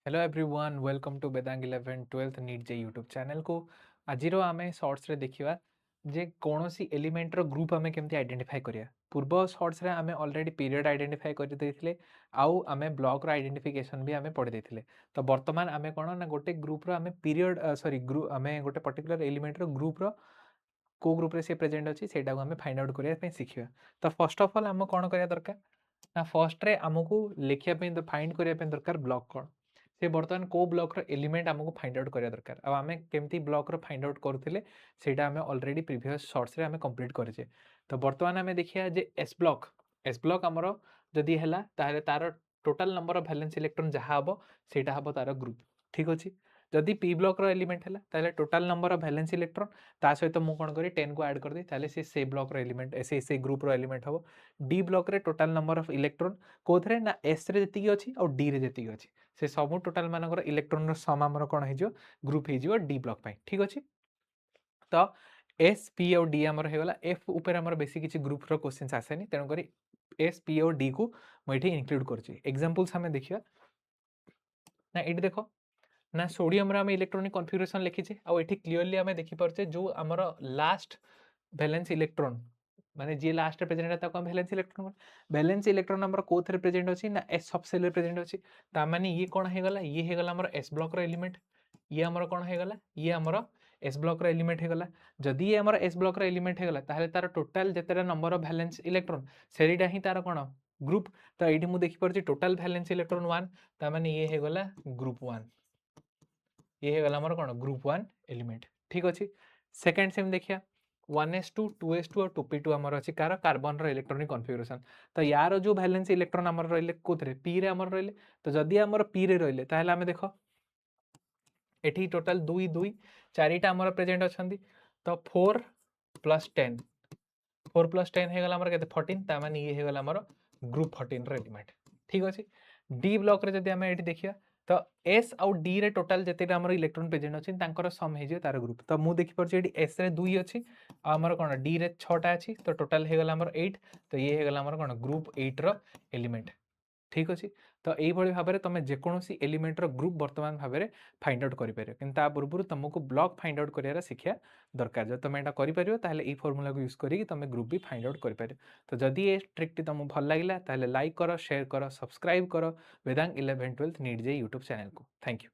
Hello everyone welcome to Vedang 11 12th NEET J YouTube channel को आज आम सर्ट्स रे देखिबा जे कौन सी एलिमेंटर ग्रुप आम केमती आइडेंटिफाई करिया। पूर्व सर्ट्स रे आम ऑलरेडी पीरियड आइडेंटिफाई कर देथिले आउ आम ब्लॉक रो आइडेंटिफिकेशन भी आम पढ़ी देथिले। तो वर्तमान आम कोन ना गोटे ग्रुप रो आम पीरियड सॉरी ग्रुप आम गोटे पर्टिकुलर एलिमेंटर ग्रुप रो को ग्रुप रे से प्रेजेंट अछि सेटा को आम फाइंड आउट करिया पे सिखिबा। तो फर्स्ट ऑफ ऑल आम कोन करिया दरकार ना फर्स्ट रे आमको लिखिया पे फाइंड करिया पे दरकार ब्लॉक कोन से बर्तमान को ब्लॉक रो एलिमेंट आमको फाइंड आउट करिया दरकार। अब आमे केमती ब्लॉक रो फाइंड आउट करथिले सेटा आमे ऑलरेडी प्रीवियस शॉर्ट्स रे आमे कंप्लीट करछे। तो बर्तमान आमे देखिया जे एस ब्लॉक हमरो जदी हैला ताले तार total number of valence electron जहा हबो सेटा हबो तार ग्रुप। ठीक अछि। जदी पी ब्लॉक रो एलिमेंट हैला ताले total number of valence electron ता सहित मु कोन करी 10 को ऐड कर दे ताले से ब्लॉक रो एलिमेंट से ग्रुप रो एलिमेंट हबो। डी ब्लॉक रे टोटल नंबर ऑफ इलेक्ट्रॉन कोथरे ना एस रे जति अछि और डी रे जति अछि से सब टोटल मानकर इलेक्ट्रॉन रो सम हमर कोन हे जो ग्रुप हे जो डी ब्लॉक पई। ठीक अछि। तो एस पी और डी हमर हे गला एफ ऊपर हमर बेसी किछि ग्रुप रो क्वेश्चंस आसेनी तेनो करी एस पी और डी को म एठी इंक्लूड करछि। एग्जांपल्स हमें देखिया ना एठी देखो ना सोडियम रे हम इलेक्ट्रॉनिक कॉन्फ़िगरेशन लिखिछे आ एठी क्लियरली हमें देखि परछे जो हमर लास्ट वैलेंस इलेक्ट्रॉन माने जे लास्ट प्रेजेंट है ताको हम वैलेंस इलेक्ट्रॉन नंबर कोथरे प्रेजेंट अछि ना एस सब सेल प्रेजेंट अछि ता माने ये कोन हे गला ये हे गला हमर एस ब्लॉक रो एलिमेंट ये हमर कोन हे गला ये हमर एस ब्लॉक रो एलिमेंट हे गला। जदी ये हमर एस ब्लॉक रो एलिमेंट हे गला ताले तार टोटल जेतेरा नंबर ऑफ वैलेंस इलेक्ट्रॉन सेरीडा ही तार कोन ग्रुप। तो एठी मु देखि परछि टोटल वैलेंस इलेक्ट्रॉन 1 ता माने ये हे गला ग्रुप 1 ये हे गला हमर कोन ग्रुप 1 एलिमेंट। ठीक अछि। सेकंड सेम देखिया 1s2 2s2 और 2p2 हमर अछि कार कार्बन रो इलेक्ट्रॉनिक कॉन्फ़िगरेशन। तो यार जो वैलेंस इलेक्ट्रॉन हमर रहले कोथरे p रे हमर रहले तो जदी हमर p रे रहले ताहले हमें देखो एठी टोटल 2 2 चारिटा हमर प्रेजेंट अछंती तो 4 प्लस 10 4 प्लस 10 हे गला हमर केते 14 ता माने ये हे गला हमर ग्रुप 14 रो एलिमेंट। ठीक अछि। डी ब्लॉक रे जदी हमें एठी देखिया तो एस और डी रे टोटल जेतेटा हमर इलेक्ट्रॉन प्रेजेंट अछि तांकर सम हे जे तार ग्रुप। तो मु देखि परछि एठी एस रे 2 अछि आ हमर कोन डी रे 6 टा अछि तो टोटल हे गला हमर 8 तो ये हे गला हमर कोन ग्रुप 8 रो एलिमेंट। ठीक अछि। तो एई भली भाबरे तमे जे कोनोसी एलिमेंट रो ग्रुप वर्तमान भाबरे फाइंड आउट करि परियो किंतु ता पूर्वरु तुमको ब्लॉक फाइंड आउट करियार शिक्षा दरकार। जब तुम एटा करि परियो ताहले ई फार्मूला को यूज करी तुम ग्रुप भी फाइंड आउट करि परियो। तो जदी ए ट्रिक टी तुमको भल लागिला ताहले लाइक करो शेयर करो सब्सक्राइब करो Vedang 11 12 NEET J YouTube channel को। Thank you.